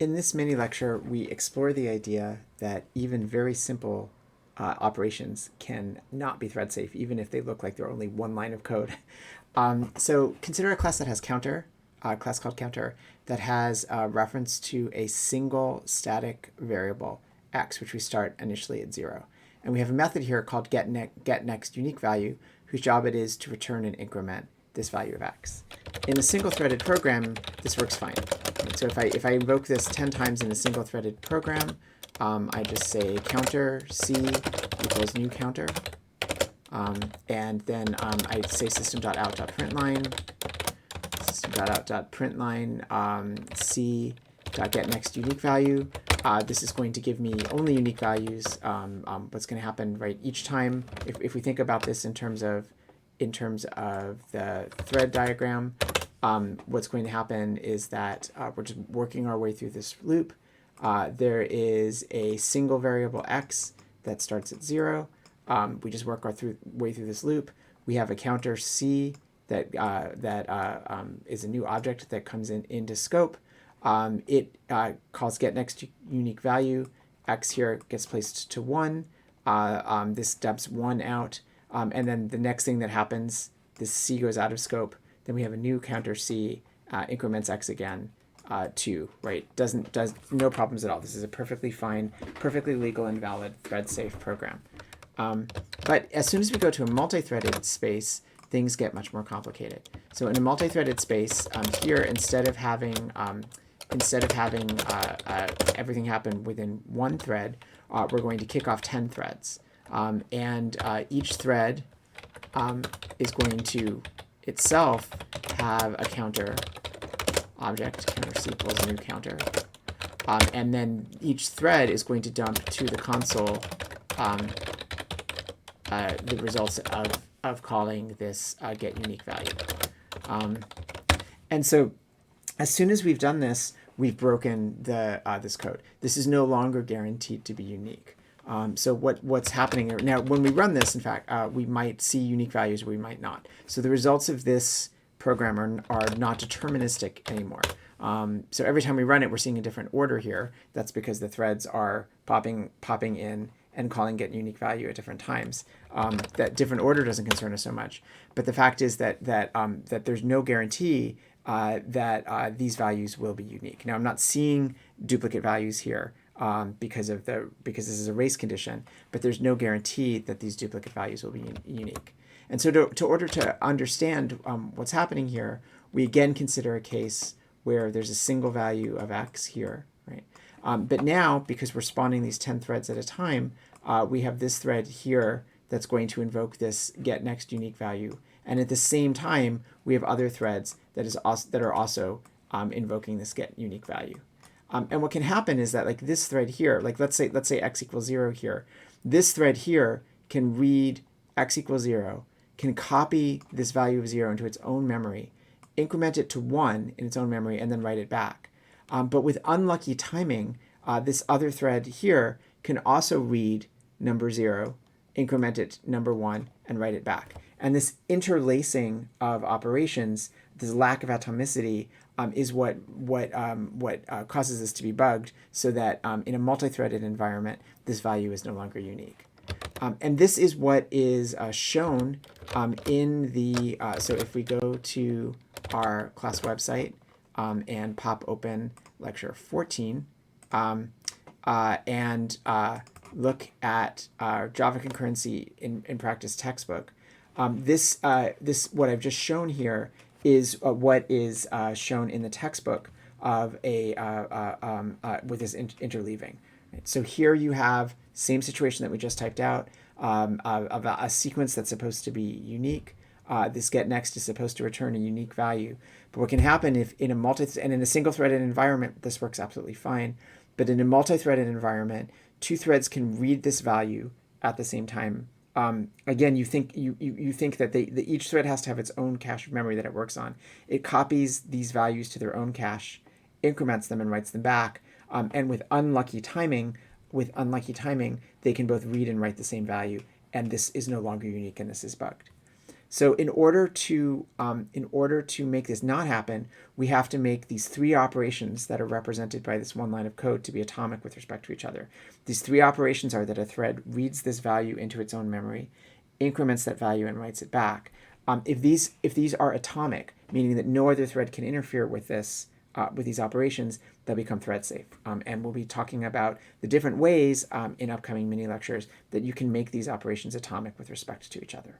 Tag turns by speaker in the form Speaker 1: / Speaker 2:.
Speaker 1: In this mini lecture, we explore the idea that even very simple operations can not be thread safe, even if they look like they're only one line of code. So consider a class that has counter, a class called counter, that has reference to a single static variable, x, which we start initially at 0. And we have a method here called getNext unique value, whose job it is to return and increment this value of x. In a single-threaded program, this works fine. So if I invoke this 10 times in a single-threaded program, I just say counter c equals new counter, and then I say system.out.println, system.out.println c.getNext unique value. This is going to give me only unique values. What's going to happen, right? Each time, if we think about this in terms of the thread diagram, what's going to happen is that we're just working our way through this loop. There is a single variable x that starts at 0. We just work our way through this loop. We have a counter c that is a new object that comes into scope. It calls getNext unique value. X here gets placed to 1. This dumps 1 out. And then the next thing that happens, this c goes out of scope. Then we have a new counter c, increments x again, 2, right? Does no problems at all. This is a perfectly fine, perfectly legal and valid thread-safe program. But as soon as we go to a multi-threaded space, things get much more complicated. So in a multi-threaded space, here instead of having everything happen within one thread, we're going to kick off 10 threads. And each thread is going to itself have a counter object, counter c equals new counter. And then each thread is going to dump to the console the results of calling this get unique value. And so as soon as we've done this, we've broken this code. This is no longer guaranteed to be unique. So what's happening now, when we run this, in fact, we might see unique values, or we might not. So the results of this program are not deterministic anymore. So every time we run it, we're seeing a different order here. That's because the threads are popping in and calling get unique value at different times. That different order doesn't concern us so much. But the fact is that there's no guarantee that these values will be unique. Now, I'm not seeing duplicate values here. Because this is a race condition, but there's no guarantee that these duplicate values will be unique. And so to order to understand what's happening here, we again consider a case where there's a single value of x here, right? But now, because we're spawning these 10 threads at a time, we have this thread here that's going to invoke this getNext unique value. And at the same time, we have other threads that are also invoking this get unique value. And what can happen is that, like this thread here, like let's say x equals 0 here, this thread here can read x equals 0, can copy this value of 0 into its own memory, increment it to 1 in its own memory, and then write it back. But with unlucky timing, this other thread here can also read number 0, increment it number 1, and write it back. And this interlacing of operations, this lack of atomicity, is what causes this to be bugged, so that in a multi-threaded environment, this value is no longer unique. And this is what is shown in the, so if we go to our class website and pop open Lecture14 and look at our Java concurrency in practice textbook, this what I've just shown here is what is shown in the textbook of with this interleaving. Right? So here you have same situation that we just typed out, of a sequence that's supposed to be unique. This getNext is supposed to return a unique value. But what can happen if in a single-threaded environment, this works absolutely fine. But in a multi-threaded environment, 2 threads can read this value at the same time. Again, you think that each thread has to have its own cache of memory that it works on. It copies these values to their own cache, increments them, and writes them back. And with unlucky timing, they can both read and write the same value, and this is no longer unique, and this is bugged. So in order to make this not happen, we have to make these three operations that are represented by this one line of code to be atomic with respect to each other. These three operations are that a thread reads this value into its own memory, increments that value, and writes it back. If these are atomic, meaning that no other thread can interfere with this with these operations, they'll become thread safe. And we'll be talking about the different ways in upcoming mini lectures that you can make these operations atomic with respect to each other.